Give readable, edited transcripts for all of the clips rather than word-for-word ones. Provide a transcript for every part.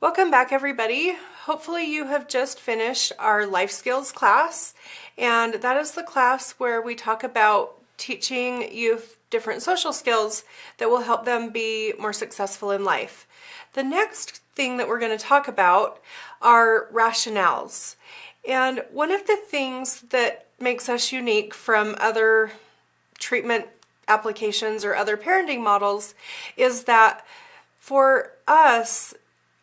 Welcome back, everybody. Hopefully you have just finished our life skills class, and that is the class where we talk about teaching youth different social skills that will help them be more successful in life. The next thing that we're going to talk about are rationales. And one of the things that makes us unique from other treatment applications or other parenting models is that for us,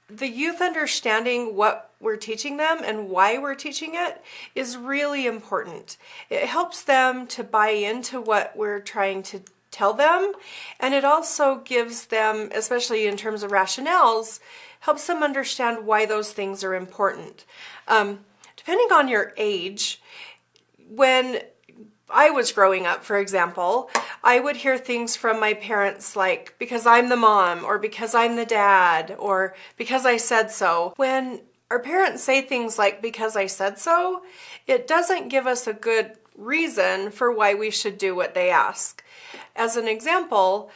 the youth understanding what we're teaching them and why we're teaching it is really important. It helps them to buy into what we're trying to tell them, and it also gives them, especially in terms of rationales, helps them understand why those things are important. Depending on your age, when I was growing up, for example, I would hear things from my parents like, because I'm the mom, or because I'm the dad, or because I said so. When our parents say things like, because I said so, it doesn't give us a good reason for why we should do what they ask. As an example,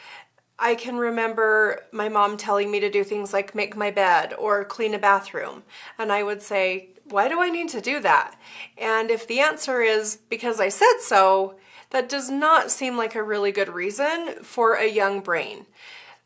I can remember my mom telling me to do things like make my bed or clean a bathroom. And I would say, why do I need to do that? And if the answer is because I said so, that does not seem like a really good reason for a young brain.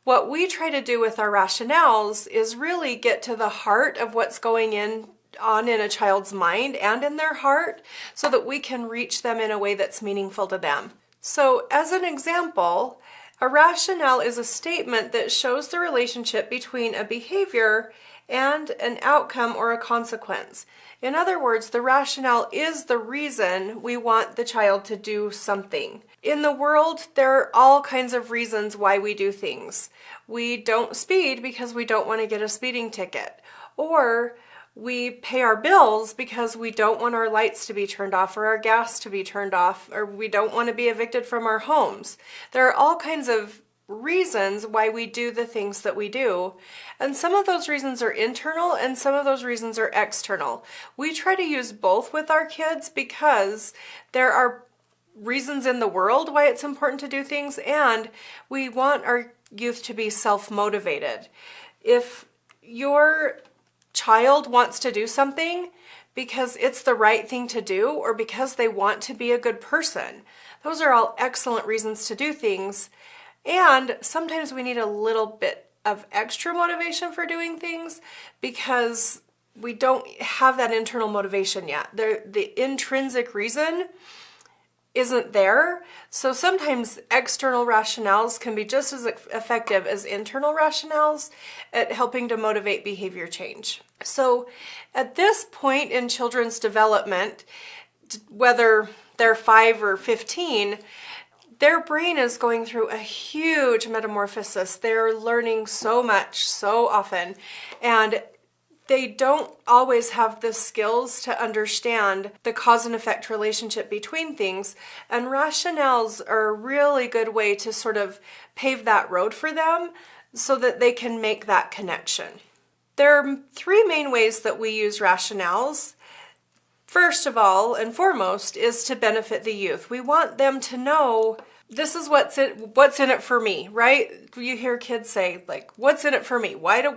What we try to do with our rationales is really get to the heart of what's going on in a child's mind and in their heart so that we can reach them in a way that's meaningful to them. So as an example, a rationale is a statement that shows the relationship between a behavior and an outcome or a consequence. In other words, the rationale is the reason we want the child to do something. In the world, there are all kinds of reasons why we do things. We don't speed because we don't want to get a speeding ticket, or we pay our bills because we don't want our lights to be turned off or our gas to be turned off, or we don't want to be evicted from our homes. There are all kinds of reasons why we do the things that we do, and some of those reasons are internal and some of those reasons are external. We try to use both with our kids because there are reasons in the world why it's important to do things, and we want our youth to be self-motivated. If your child wants to do something because it's the right thing to do or because they want to be a good person, those are all excellent reasons to do things. And sometimes we need a little bit of extra motivation for doing things because we don't have that internal motivation yet. The intrinsic reason isn't there. So sometimes external rationales can be just as effective as internal rationales at helping to motivate behavior change. So at this point in children's development, whether they're 5 or 15, their brain is going through a huge metamorphosis. They're learning so much, so often, and they don't always have the skills to understand the cause and effect relationship between things, and rationales are a really good way to sort of pave that road for them so that they can make that connection. There are 3 main ways that we use rationales. First of all and foremost is to benefit the youth. We want them to know this is what's in it for me, right? You hear kids say, like, what's in it for me? Why do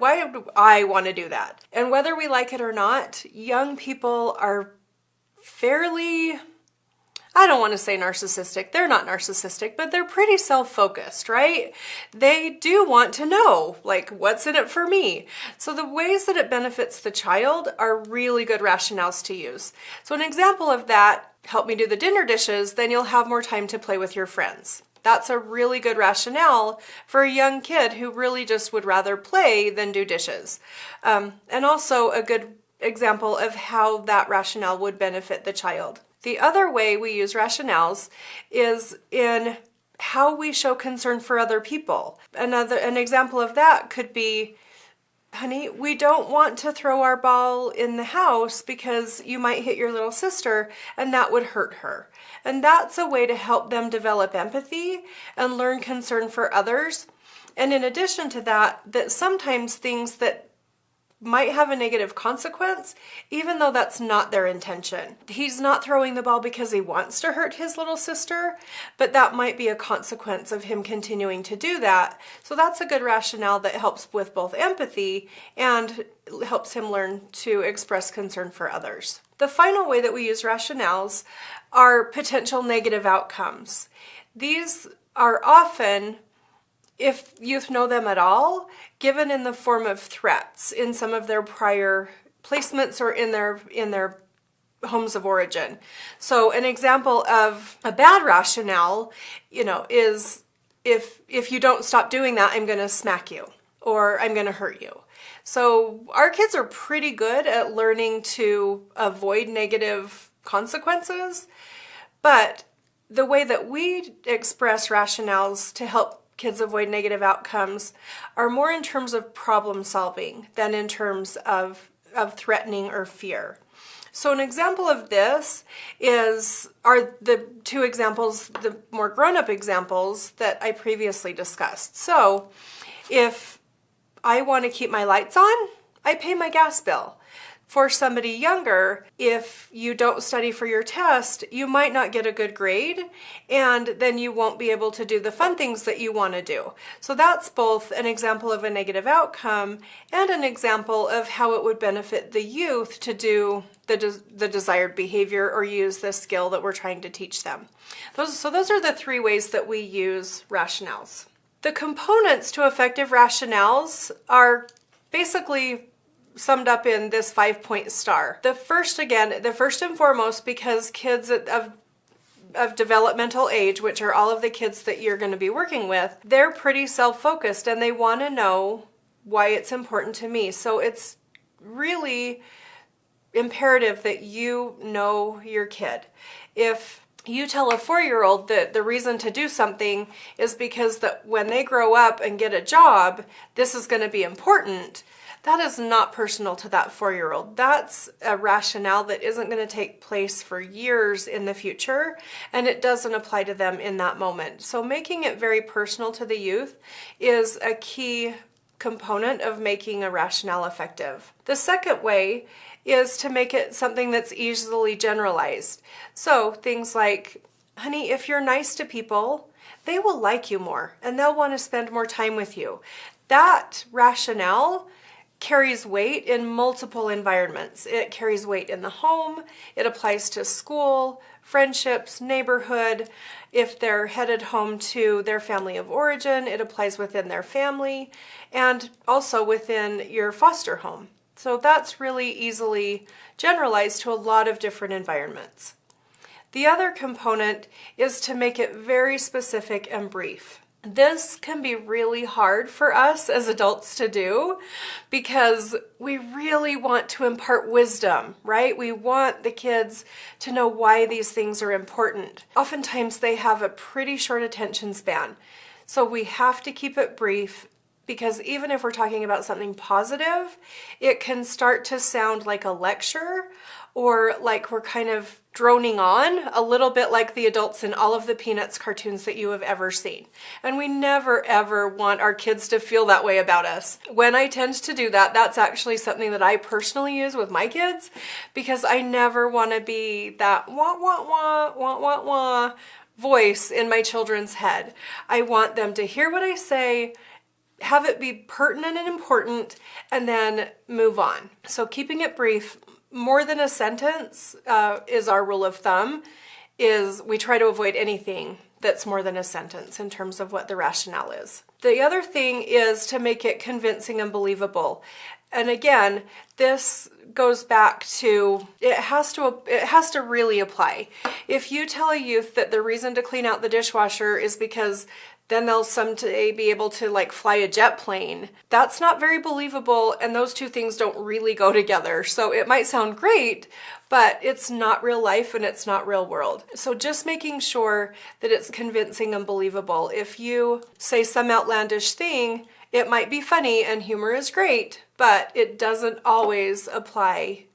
I want to do that? And whether we like it or not, young people are fairly, I don't want to say narcissistic. They're not narcissistic, but they're pretty self-focused, right? They do want to know, like, what's in it for me? So the ways that it benefits the child are really good rationales to use. So an example of that, help me do the dinner dishes, then you'll have more time to play with your friends. That's a really good rationale for a young kid who really just would rather play than do dishes. And also a good example of how that rationale would benefit the child. The other way we use rationales is in how we show concern for other people. An example of that could be, honey, we don't want to throw our ball in the house because you might hit your little sister and that would hurt her. And that's a way to help them develop empathy and learn concern for others. And in addition to that, that sometimes things that might have a negative consequence, even though that's not their intention. He's not throwing the ball because he wants to hurt his little sister, but that might be a consequence of him continuing to do that. So that's a good rationale that helps with both empathy and helps him learn to express concern for others. The final way that we use rationales are potential negative outcomes. These are often, if youth know them at all, given in the form of threats in some of their prior placements or in their homes of origin. So an example of a bad rationale, is if you don't stop doing that, I'm going to smack you or I'm going to hurt you. So our kids are pretty good at learning to avoid negative consequences, but the way that we express rationales to help kids avoid negative outcomes are more in terms of problem solving than in terms of threatening or fear. So an example of this are the two examples, the more grown-up examples that I previously discussed. So if I want to keep my lights on, I pay my gas bill. For somebody younger, if you don't study for your test, you might not get a good grade, and then you won't be able to do the fun things that you want to do. So that's both an example of a negative outcome and an example of how it would benefit the youth to do the desired behavior or use the skill that we're trying to teach them. Those are the three ways that we use rationales. The components to effective rationales are basically summed up in this 5-point star. The first and foremost, because kids of developmental age, which are all of the kids that you're going to be working with, they're pretty self-focused and they want to know why it's important to me. So it's really imperative that you know your kid. If you tell a 4-year-old that the reason to do something is because that when they grow up and get a job, this is going to be important, that is not personal to that 4-year-old. That's a rationale that isn't going to take place for years in the future, and it doesn't apply to them in that moment. So making it very personal to the youth is a key component of making a rationale effective. The second way is to make it something that's easily generalized. So things like, honey, if you're nice to people, they will like you more, and they'll want to spend more time with you. That rationale carries weight in multiple environments. It carries weight in the home, it applies to school, friendships, neighborhood. If they're headed home to their family of origin, it applies within their family and also within your foster home. So that's really easily generalized to a lot of different environments. The other component is to make it very specific and brief. This can be really hard for us as adults to do because we really want to impart wisdom, right? We want the kids to know why these things are important. Oftentimes they have a pretty short attention span, so we have to keep it brief because even if we're talking about something positive, it can start to sound like a lecture or like we're kind of droning on, a little bit like the adults in all of the Peanuts cartoons that you have ever seen. And we never ever want our kids to feel that way about us. When I tend to do that, that's actually something that I personally use with my kids because I never want to be that wah, wah, wah, wah, wah, wah voice in my children's head. I want them to hear what I say, have it be pertinent and important, and then move on. So keeping it brief, more than a sentence is our rule of thumb, is we try to avoid anything that's more than a sentence in terms of what the rationale is. The other thing is to make it convincing and believable. And again, this goes back to, it has to really apply. If you tell a youth that the reason to clean out the dishwasher is because then they'll someday be able to like fly a jet plane, that's not very believable, and those two things don't really go together. So it might sound great, but it's not real life and it's not real world. So just making sure that it's convincing and believable. If you say some outlandish thing, it might be funny and humor is great, but it doesn't always apply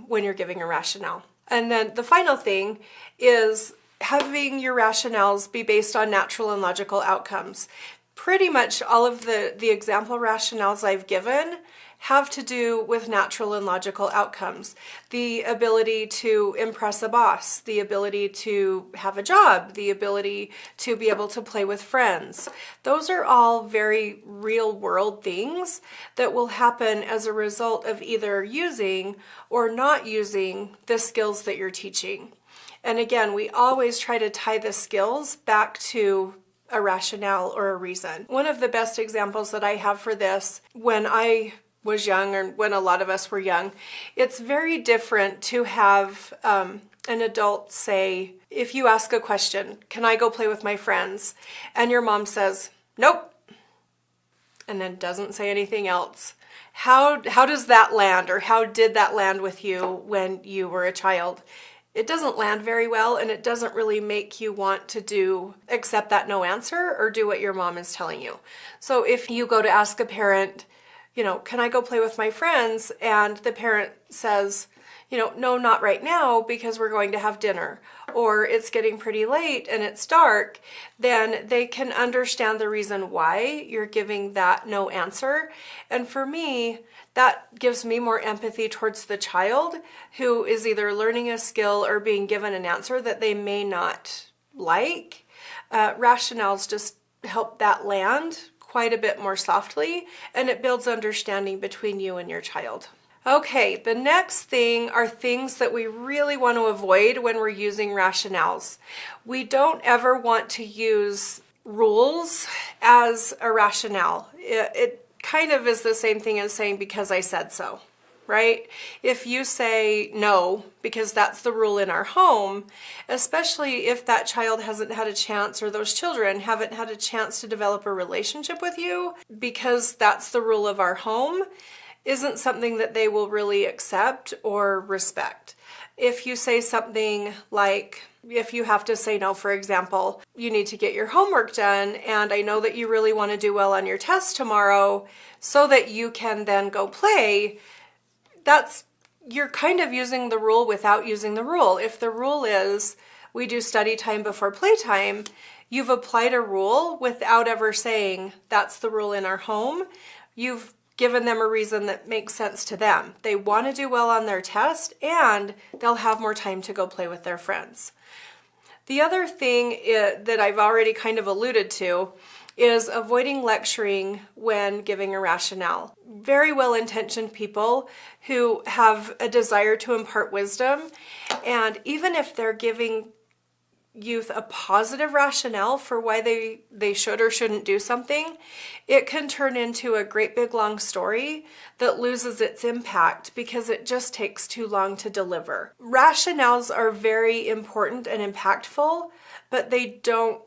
when you're giving a rationale. And then the final thing is having your rationales be based on natural and logical outcomes. Pretty much all of the example rationales I've given have to do with natural and logical outcomes. The ability to impress a boss, the ability to have a job, the ability to be able to play with friends. Those are all very real world things that will happen as a result of either using or not using the skills that you're teaching. And again, we always try to tie the skills back to a rationale or a reason. One of the best examples that I have for this, when I was young, or when a lot of us were young, it's very different to have an adult say, if you ask a question, can I go play with my friends? And your mom says, nope, and then doesn't say anything else. How does that land, or how did that land with you when you were a child? It doesn't land very well, and it doesn't really make you want to accept that no answer or do what your mom is telling you. So if you go to ask a parent, can I go play with my friends? And the parent says, no, not right now because we're going to have dinner, or it's getting pretty late and it's dark, then they can understand the reason why you're giving that no answer. And for me, that gives me more empathy towards the child who is either learning a skill or being given an answer that they may not like. Rationales just help that land quite a bit more softly, and it builds understanding between you and your child. Okay, the next thing are things that we really want to avoid when we're using rationales. We don't ever want to use rules as a rationale. It kind of is the same thing as saying because I said so, right? If you say no, because that's the rule in our home, especially if that child hasn't had a chance, or those children haven't had a chance to develop a relationship with you, because that's the rule of our home, isn't something that they will really accept or respect. If you say something like, if you have to say no, for example, you need to get your homework done, and I know that you really want to do well on your test tomorrow so that you can then go play, you're kind of using the rule without using the rule. If the rule is we do study time before playtime, you've applied a rule without ever saying that's the rule in our home. You've given them a reason that makes sense to them. They want to do well on their test, and they'll have more time to go play with their friends. The other thing that I've already kind of alluded to is avoiding lecturing when giving a rationale. Very well-intentioned people who have a desire to impart wisdom, and even if they're giving youth a positive rationale for why they should or shouldn't do something, it can turn into a great big long story that loses its impact because it just takes too long to deliver. Rationales are very important and impactful, but they don't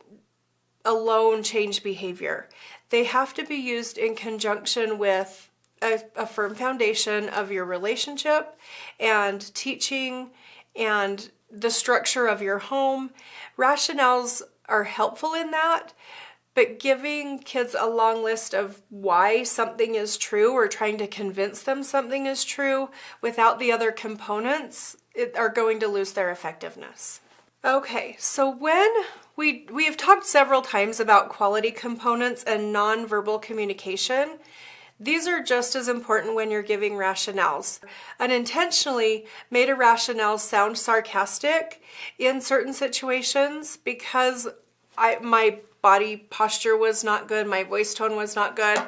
alone change behavior. They have to be used in conjunction with a firm foundation of your relationship and teaching and the structure of your home. Rationales are helpful in that, but giving kids a long list of why something is true or trying to convince them something is true without the other components are going to lose their effectiveness. Okay, so when we have talked several times about quality components and nonverbal communication. These are just as important when you're giving rationales. Unintentionally made a rationale sound sarcastic in certain situations because my body posture was not good, my voice tone was not good.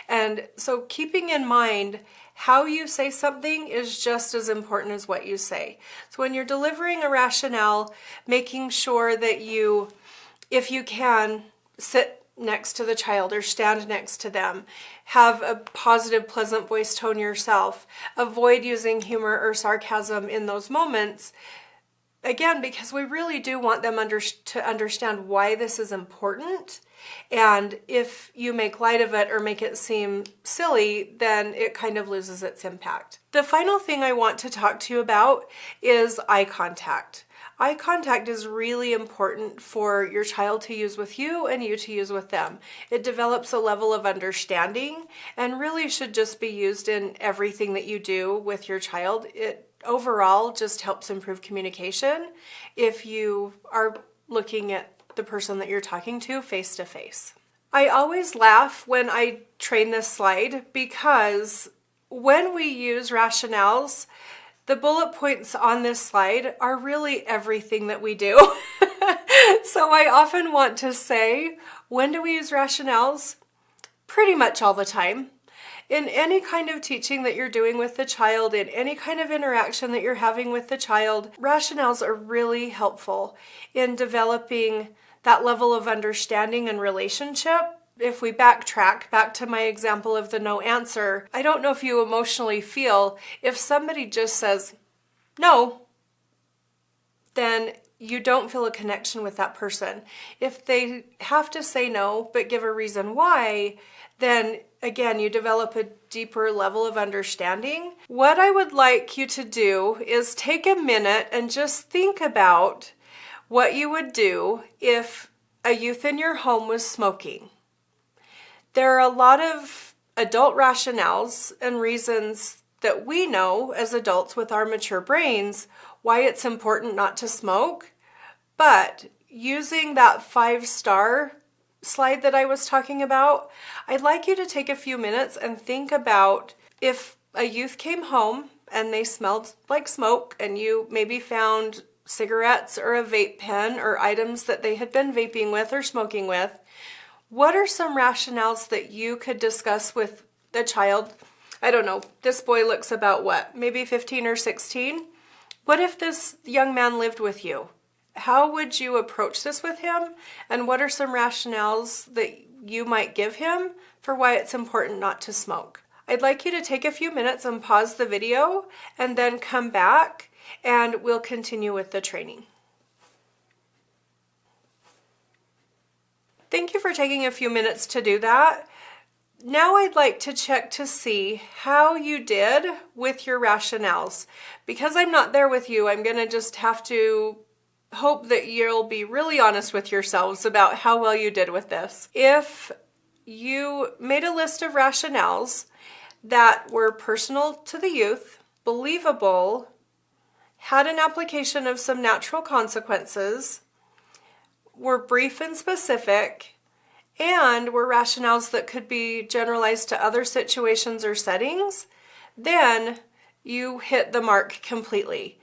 And so keeping in mind how you say something is just as important as what you say. So when you're delivering a rationale, making sure that you, if you can, sit next to the child or stand next to them. Have a positive, pleasant voice tone yourself. Avoid using humor or sarcasm in those moments. Again, because we really do want them to understand why this is important. And if you make light of it or make it seem silly, then it kind of loses its impact. The final thing I want to talk to you about is eye contact. Eye contact is really important for your child to use with you and you to use with them. It develops a level of understanding and really should just be used in everything that you do with your child. It overall just helps improve communication if you are looking at the person that you're talking to face to face. I always laugh when I train this slide because when we use rationales, the bullet points on this slide are really everything that we do. So I often want to say, when do we use rationales? Pretty much all the time. In any kind of teaching that you're doing with the child, in any kind of interaction that you're having with the child, rationales are really helpful in developing that level of understanding and relationship. If we backtrack back to my example of the no answer, I don't know if you emotionally feel if somebody just says no, then you don't feel a connection with that person. If they have to say no but give a reason why, then again, you develop a deeper level of understanding. What I would like you to do is take a minute and just think about what you would do if a youth in your home was smoking. There are a lot of adult rationales and reasons that we know as adults with our mature brains why it's important not to smoke, but using that 5-star slide that I was talking about, I'd like you to take a few minutes and think about if a youth came home and they smelled like smoke and you maybe found cigarettes or a vape pen or items that they had been vaping with or smoking with. What are some rationales that you could discuss with the child? I don't know, this boy looks about what, maybe 15 or 16? What if this young man lived with you? How would you approach this with him? And what are some rationales that you might give him for why it's important not to smoke? I'd like you to take a few minutes and pause the video and then come back and we'll continue with the training. Thank you for taking a few minutes to do that. Now I'd like to check to see how you did with your rationales. Because I'm not there with you, I'm going to just have to hope that you'll be really honest with yourselves about how well you did with this. If you made a list of rationales that were personal to the youth, believable, had an application of some natural consequences, were brief and specific, and were rationales that could be generalized to other situations or settings, then you hit the mark completely.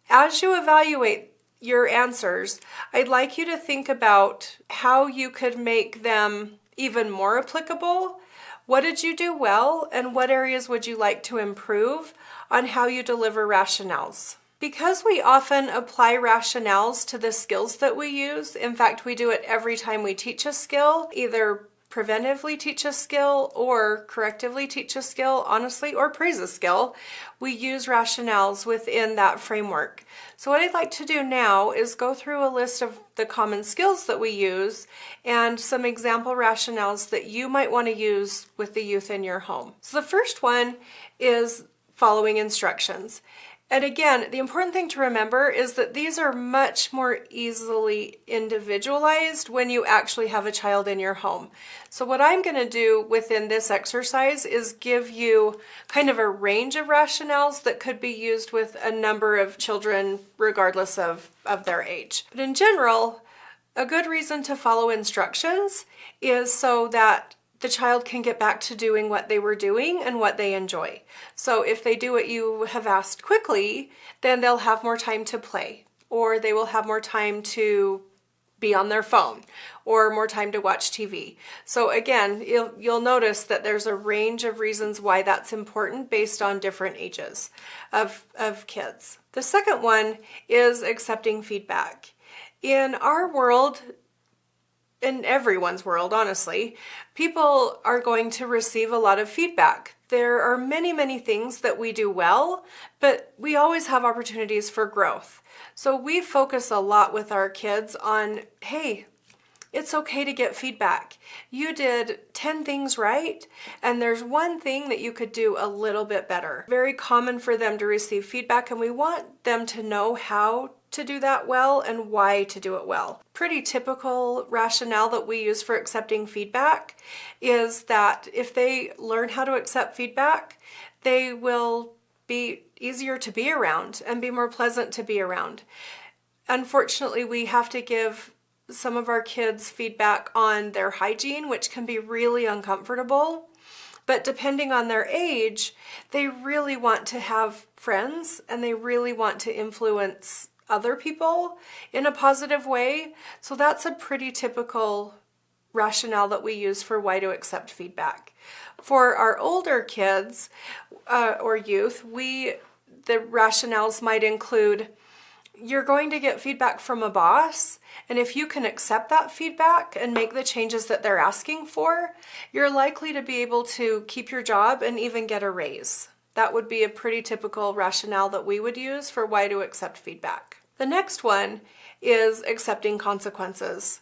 As you evaluate your answers, I'd like you to think about how you could make them even more applicable. What did you do well, and what areas would you like to improve on how you deliver rationales? Because we often apply rationales to the skills that we use, in fact, we do it every time we teach a skill, either preventively teach a skill or correctively teach a skill, honestly, or praise a skill, we use rationales within that framework. So what I'd like to do now is go through a list of the common skills that we use and some example rationales that you might want to use with the youth in your home. So the first one is following instructions. And again, the important thing to remember is that these are much more easily individualized when you actually have a child in your home. So what I'm going to do within this exercise is give you kind of a range of rationales that could be used with a number of children regardless of their age. But in general, a good reason to follow instructions is so that the child can get back to doing what they were doing and what they enjoy. So if they do what you have asked quickly, then they'll have more time to play, or they will have more time to be on their phone, or more time to watch TV. So again, you'll notice that there's a range of reasons why that's important based on different ages of kids. The second one is accepting feedback. In our world, in everyone's world, honestly, people are going to receive a lot of feedback. There are many, many things that we do well, but we always have opportunities for growth. So we focus a lot with our kids on, hey, it's okay to get feedback. You did 10 things right, and there's one thing that you could do a little bit better. Very common for them to receive feedback, and we want them to know how to do that well and why to do it well. Pretty typical rationale that we use for accepting feedback is that if they learn how to accept feedback, they will be easier to be around and be more pleasant to be around. Unfortunately, we have to give some of our kids feedback on their hygiene, which can be really uncomfortable. But depending on their age, they really want to have friends and they really want to influence other people in a positive way. So that's a pretty typical rationale that we use for why to accept feedback. For our older kids or youth, the rationales might include, you're going to get feedback from a boss, and if you can accept that feedback and make the changes that they're asking for, you're likely to be able to keep your job and even get a raise. That would be a pretty typical rationale that we would use for why to accept feedback. The next one is accepting consequences.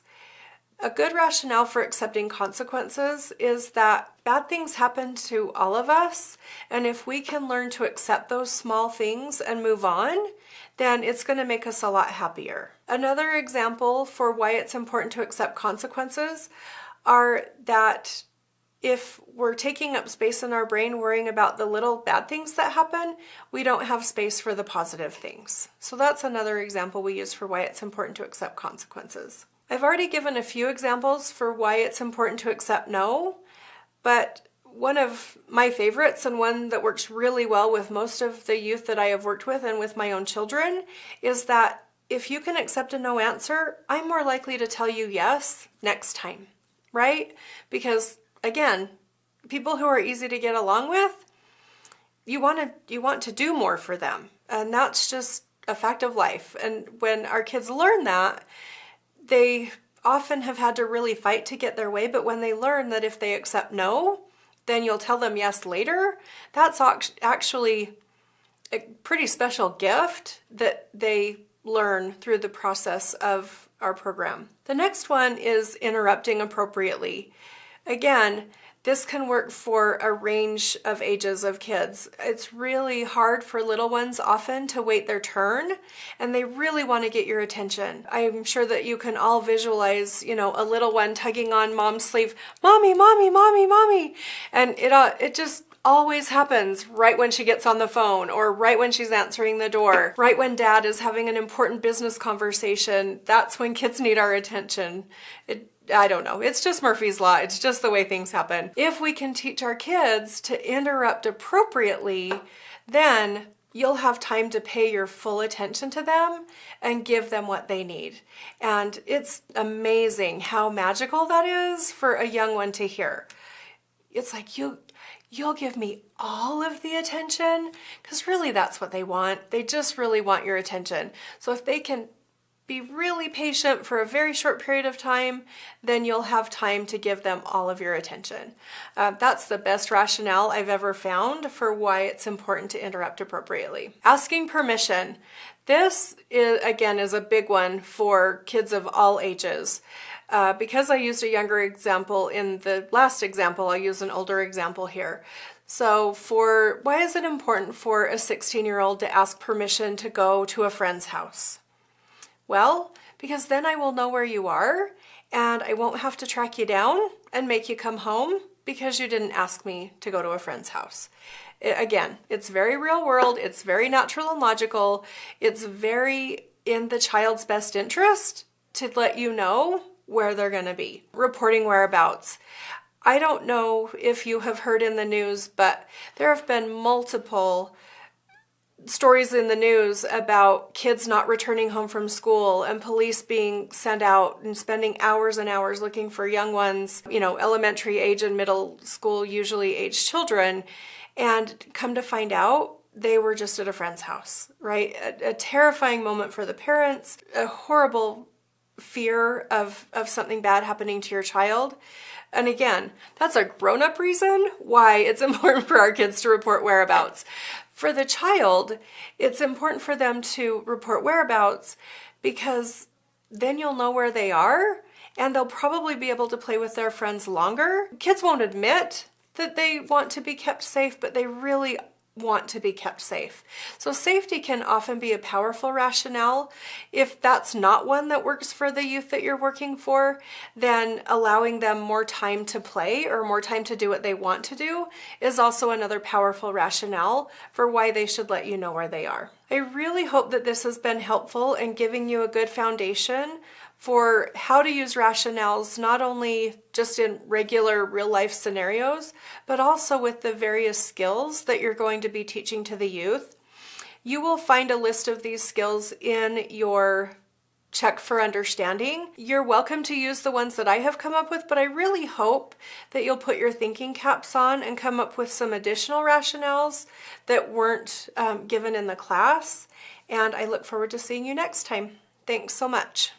A good rationale for accepting consequences is that bad things happen to all of us, and if we can learn to accept those small things and move on, then it's going to make us a lot happier. Another example for why it's important to accept consequences are that if we're taking up space in our brain worrying about the little bad things that happen, we don't have space for the positive things. So that's another example we use for why it's important to accept consequences. I've already given a few examples for why it's important to accept no, but one of my favorites and one that works really well with most of the youth that I have worked with and with my own children is that if you can accept a no answer, I'm more likely to tell you yes next time, right? Because again, people who are easy to get along with, you want to do more for them, and that's just a fact of life. And when our kids learn that, they often have had to really fight to get their way, but when they learn that if they accept no, then you'll tell them yes later, that's actually a pretty special gift that they learn through the process of our program. The next one is interrupting appropriately. Again, this can work for a range of ages of kids. It's really hard for little ones often to wait their turn, and they really want to get your attention. I'm sure that you can all visualize, a little one tugging on mom's sleeve, "Mommy, mommy, mommy, mommy." And it just always happens right when she gets on the phone or right when she's answering the door, right when dad is having an important business conversation. That's when kids need our attention. I don't know. It's just Murphy's Law. It's just the way things happen. If we can teach our kids to interrupt appropriately, then you'll have time to pay your full attention to them and give them what they need. And it's amazing how magical that is for a young one to hear. It's like, you'll give me all of the attention, because really that's what they want. They just really want your attention. So if they can be really patient for a very short period of time, then you'll have time to give them all of your attention. That's the best rationale I've ever found for why it's important to interrupt appropriately. Asking permission. This is a big one for kids of all ages. Because I used a younger example in the last example, I'll use an older example here. So why is it important for a 16-year-old to ask permission to go to a friend's house? Well, because then I will know where you are and I won't have to track you down and make you come home because you didn't ask me to go to a friend's house. Again, it's very real world, it's very natural and logical, it's very in the child's best interest to let you know where they're going to be. Reporting whereabouts. I don't know if you have heard in the news, but there have been multiple stories in the news about kids not returning home from school and police being sent out and spending hours and hours looking for young ones, elementary age and middle school usually aged children, and come to find out they were just at a friend's house, right? A terrifying moment for the parents, a horrible fear of something bad happening to your child. And again, that's a grown-up reason why it's important for our kids to report whereabouts. For the child, it's important for them to report whereabouts because then you'll know where they are and they'll probably be able to play with their friends longer. Kids won't admit that they want to be kept safe, but they really want to be kept safe. So safety can often be a powerful rationale. If that's not one that works for the youth that you're working for, then allowing them more time to play or more time to do what they want to do is also another powerful rationale for why they should let you know where they are. I really hope that this has been helpful in giving you a good foundation for how to use rationales, not only just in regular real life scenarios, but also with the various skills that you're going to be teaching to the youth. You will find a list of these skills in your check for understanding. You're welcome to use the ones that I have come up with, but I really hope that you'll put your thinking caps on and come up with some additional rationales that weren't given in the class. And I look forward to seeing you next time. Thanks so much.